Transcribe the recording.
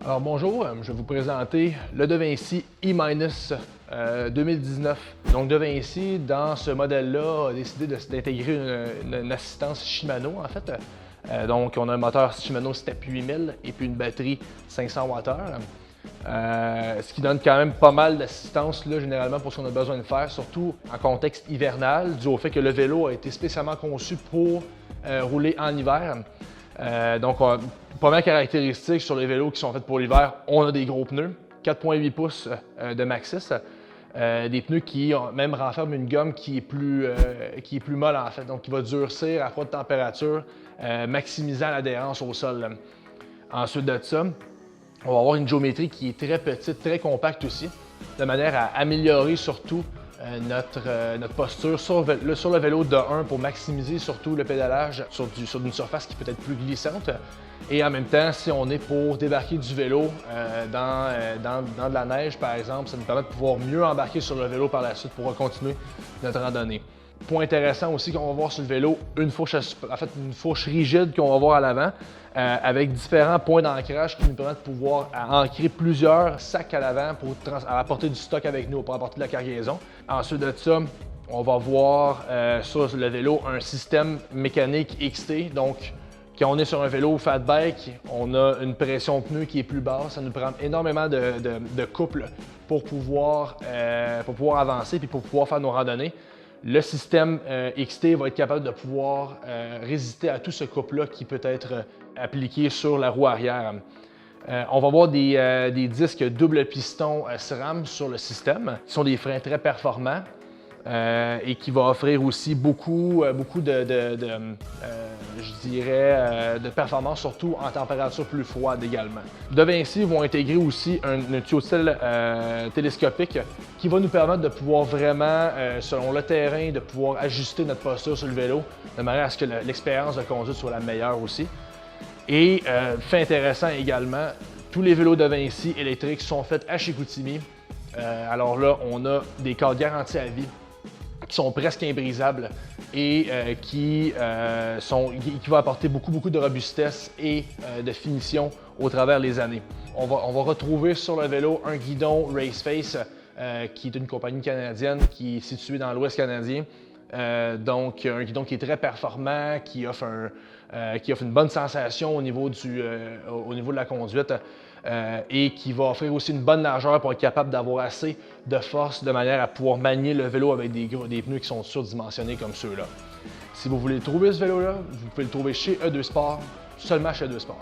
Alors bonjour, je vais vous présenter le De Vinci E- 2019. Donc De Vinci, dans ce modèle-là, a décidé d'intégrer une assistance Shimano en fait. Donc on a un moteur Shimano Step 8000 et puis une batterie 500 Wh. Ce qui donne quand même pas mal d'assistance là, généralement pour ce qu'on a besoin de faire, surtout en contexte hivernal, dû au fait que le vélo a été spécialement conçu pour rouler en hiver. Première caractéristique sur les vélos qui sont faits pour l'hiver, on a des gros pneus, 4,8 pouces de Maxxis, des pneus qui même renferment une gomme qui est plus molle en fait, donc qui va durcir à froide température, maximisant l'adhérence au sol. Ensuite de ça, on va avoir une géométrie qui est très petite, très compacte aussi, de manière à améliorer surtout notre posture sur le vélo de 1 pour maximiser surtout le pédalage sur une surface qui peut être plus glissante. Et en même temps, si on est pour débarquer du vélo dans de la neige, par exemple, ça nous permet de pouvoir mieux embarquer sur le vélo par la suite pour continuer notre randonnée. Point intéressant aussi qu'on va voir sur le vélo, une fourche rigide qu'on va voir à l'avant, avec différents points d'ancrage qui nous permettent de pouvoir ancrer plusieurs sacs à l'avant pour apporter du stock avec nous, pour apporter de la cargaison. Ensuite de ça, on va voir sur le vélo un système mécanique XT. Donc, quand on est sur un vélo fat bike, on a une pression pneu qui est plus basse. Ça nous prend énormément de couple pour pouvoir avancer et pour pouvoir faire nos randonnées. Le système XT va être capable de pouvoir résister à tout ce couple-là qui peut être appliqué sur la roue arrière. On va voir des disques double piston SRAM sur le système, qui sont des freins très performants et qui va offrir aussi beaucoup de performance, surtout en température plus froide également. De Vinci vont intégrer aussi un tuyau-style télescopique qui va nous permettre de pouvoir vraiment, selon le terrain, de pouvoir ajuster notre posture sur le vélo de manière à ce que l'expérience de conduite soit la meilleure aussi. Et fait intéressant également, tous les vélos de Vinci électriques sont faits à Chicoutimi. Alors là, on a des cadres garantis à vie qui sont presque imbrisables et qui vont apporter beaucoup de robustesse et de finition au travers des années. On va retrouver sur le vélo un guidon Raceface qui est une compagnie canadienne qui est située dans l'Ouest canadien. Donc un guidon qui est très performant, qui offre une bonne sensation au niveau de la conduite. Et qui va offrir aussi une bonne largeur pour être capable d'avoir assez de force de manière à pouvoir manier le vélo avec des pneus qui sont surdimensionnés comme ceux-là. Si vous voulez trouver ce vélo-là, vous pouvez le trouver chez E2 Sport, seulement chez E2 Sport.